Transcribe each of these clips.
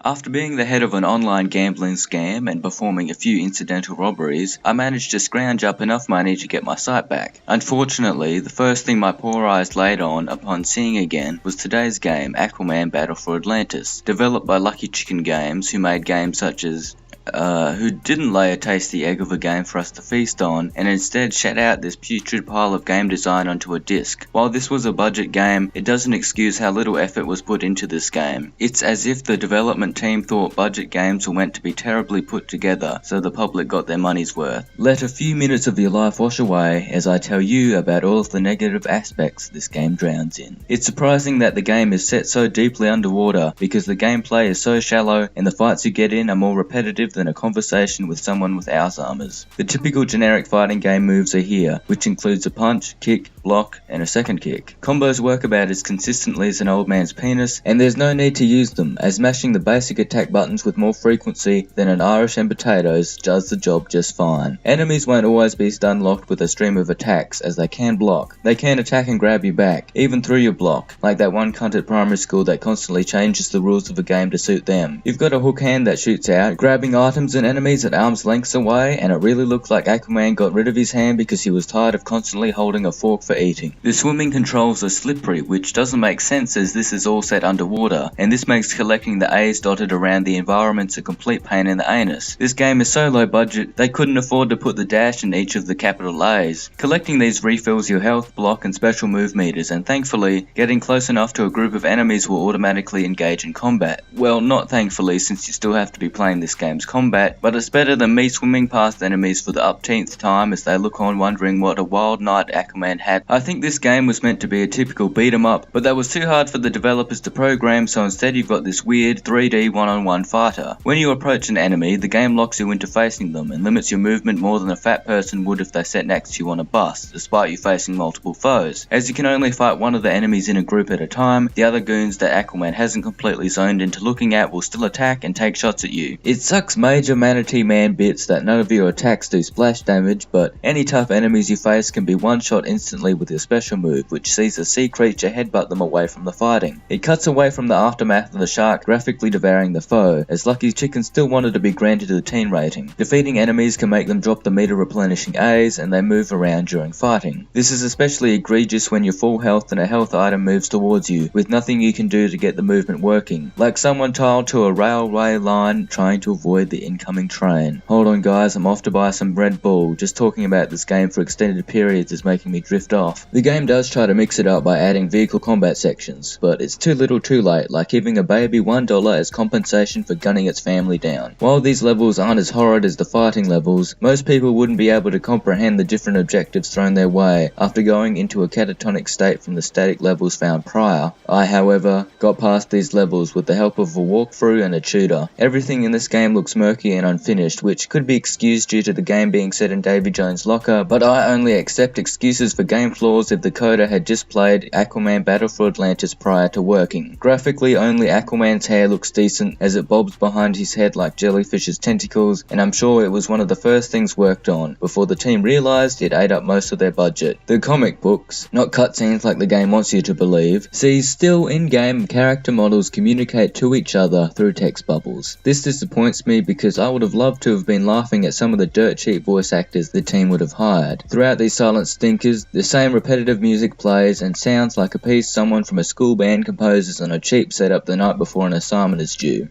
After being the head of an online gambling scam and performing a few incidental robberies, I managed to scrounge up enough money to get my sight back. Unfortunately, the first thing my poor eyes laid on upon seeing again was today's game, Aquaman Battle for Atlantis, developed by Lucky Chicken Games, who made games such as who didn't lay a tasty egg of a game for us to feast on, and instead shat out this putrid pile of game design onto a disc. While this was a budget game, it doesn't excuse how little effort was put into this game. It's as if the development team thought budget games were meant to be terribly put together, so the public got their money's worth. Let a few minutes of your life wash away as I tell you about all of the negative aspects this game drowns in. It's surprising that the game is set so deeply underwater, because the gameplay is so shallow and the fights you get in are more repetitive than a conversation with someone with Alzheimer's. The typical generic fighting game moves are here, which includes a punch, kick, block, and a second kick. Combos work about as consistently as an old man's penis, and there's no need to use them, as mashing the basic attack buttons with more frequency than an Irish and potatoes does the job just fine. Enemies won't always be stun locked with a stream of attacks, as they can block. They can attack and grab you back, even through your block, like that one cunt at primary school that constantly changes the rules of a game to suit them. You've got a hook hand that shoots out, grabbing items and enemies at arm's lengths away, and it really looked like Aquaman got rid of his hand because he was tired of constantly holding a fork for eating. The swimming controls are slippery, which doesn't make sense as this is all set underwater, and this makes collecting the A's dotted around the environments a complete pain in the anus. This game is so low budget, they couldn't afford to put the dash in each of the capital A's. Collecting these refills your health, block, and special move meters, and thankfully, getting close enough to a group of enemies will automatically engage in combat. Well, not thankfully, since you still have to be playing this game's combat, but it's better than me swimming past enemies for the upteenth time as they look on wondering what a wild night Aquaman had. I think this game was meant to be a typical beat 'em up, but that was too hard for the developers to program, so instead you've got this weird 3D one-on-one fighter. When you approach an enemy, the game locks you into facing them and limits your movement more than a fat person would if they sat next to you on a bus, despite you facing multiple foes. As you can only fight one of the enemies in a group at a time, the other goons that Aquaman hasn't completely zoned into looking at will still attack and take shots at you. It sucks major Manatee Man bits that none of your attacks do splash damage, but any tough enemies you face can be one-shot instantly with your special move, which sees a sea creature headbutt them away from the fighting. It cuts away from the aftermath of the shark graphically devouring the foe, as Lucky Chicken still wanted to be granted a teen rating. Defeating enemies can make them drop the meter replenishing A's, and they move around during fighting. This is especially egregious when you're full health and a health item moves towards you, with nothing you can do to get the movement working, like someone tied to a railway line trying to avoid the incoming train. Hold on guys, I'm off to buy some Red Bull. Just talking about this game for extended periods is making me drift off. The game does try to mix it up by adding vehicle combat sections, but it's too little too late, like giving a baby $1 as compensation for gunning its family down. While these levels aren't as horrid as the fighting levels, most people wouldn't be able to comprehend the different objectives thrown their way after going into a catatonic state from the static levels found prior. I, however, got past these levels with the help of a walkthrough and a tutor. Everything in this game looks murky and unfinished, which could be excused due to the game being set in Davy Jones' locker, but I only accept excuses for game flaws if the coder had just played Aquaman Battle for Atlantis prior to working. Graphically, only Aquaman's hair looks decent as it bobs behind his head like jellyfish's tentacles, and I'm sure it was one of the first things worked on, before the team realised it ate up most of their budget. The comic books, not cutscenes like the game wants you to believe, sees still in-game character models communicate to each other through text bubbles. This disappoints me because I would have loved to have been laughing at some of the dirt cheap voice actors the team would have hired. Throughout these silent stinkers, the same repetitive music plays and sounds like a piece someone from a school band composes on a cheap setup the night before an assignment is due.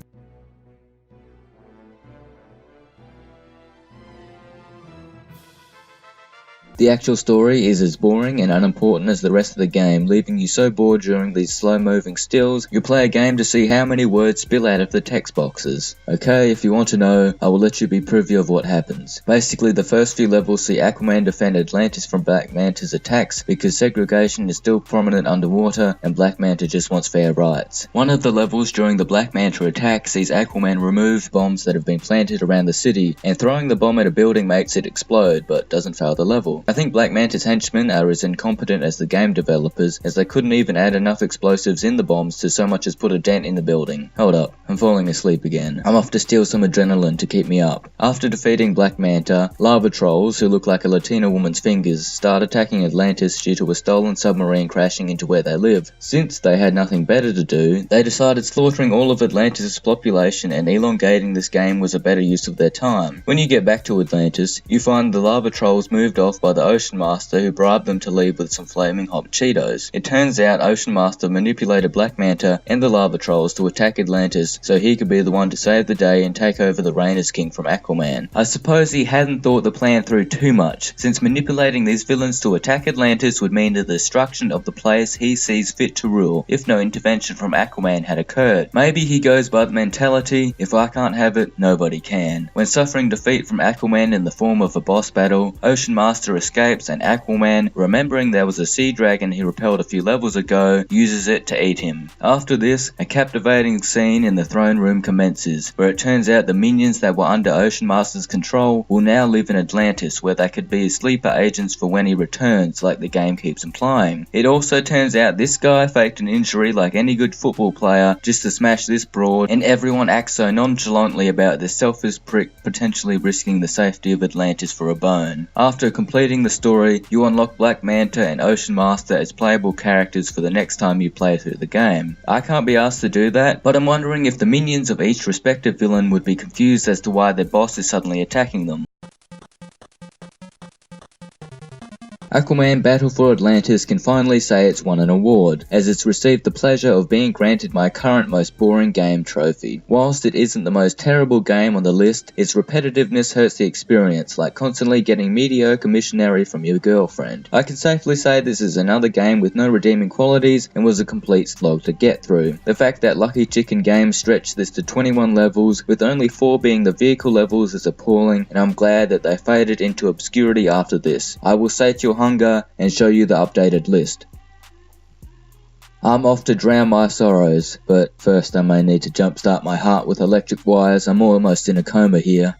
The actual story is as boring and unimportant as the rest of the game, leaving you so bored during these slow-moving stills, you play a game to see how many words spill out of the text boxes. Okay, if you want to know, I will let you be privy of what happens. Basically, the first few levels see Aquaman defend Atlantis from Black Manta's attacks because segregation is still prominent underwater and Black Manta just wants fair rights. One of the levels during the Black Manta attack sees Aquaman remove bombs that have been planted around the city, and throwing the bomb at a building makes it explode, but doesn't fail the level. I think Black Manta's henchmen are as incompetent as the game developers, as they couldn't even add enough explosives in the bombs to so much as put a dent in the building. Hold up, I'm falling asleep again. I'm off to steal some adrenaline to keep me up. After defeating Black Manta, lava trolls, who look like a Latina woman's fingers, start attacking Atlantis due to a stolen submarine crashing into where they live. Since they had nothing better to do, they decided slaughtering all of Atlantis' population and elongating this game was a better use of their time. When you get back to Atlantis, you find the lava trolls moved off by the Ocean Master, who bribed them to leave with some flaming hot Cheetos. It turns out Ocean Master manipulated Black Manta and the lava trolls to attack Atlantis so he could be the one to save the day and take over the reign as king from Aquaman. I suppose he hadn't thought the plan through too much, since manipulating these villains to attack Atlantis would mean the destruction of the place he sees fit to rule, if no intervention from Aquaman had occurred. Maybe he goes by the mentality, if I can't have it, nobody can. When suffering defeat from Aquaman in the form of a boss battle, Ocean Master escapes and Aquaman, remembering there was a sea dragon he repelled a few levels ago, uses it to eat him. After this, a captivating scene in the throne room commences, where it turns out the minions that were under Ocean Master's control will now live in Atlantis, where they could be sleeper agents for when he returns, like the game keeps implying. It also turns out this guy faked an injury like any good football player just to smash this broad, and everyone acts so nonchalantly about this selfish prick potentially risking the safety of Atlantis for a bone. After completing the story, you unlock Black Manta and Ocean Master as playable characters for the next time you play through the game. I can't be asked to do that, but I'm wondering if the minions of each respective villain would be confused as to why their boss is suddenly attacking them. Aquaman Battle for Atlantis can finally say it's won an award, as it's received the pleasure of being granted my current most boring game trophy. Whilst it isn't the most terrible game on the list, its repetitiveness hurts the experience, like constantly getting mediocre missionary from your girlfriend. I can safely say this is another game with no redeeming qualities and was a complete slog to get through. The fact that Lucky Chicken Games stretched this to 21 levels, with only 4 being the vehicle levels, is appalling, and I'm glad that they faded into obscurity after this. I will sate your hunger and show you the updated list. I'm off to drown my sorrows, but first I may need to jumpstart my heart with electric wires. I'm almost in a coma here.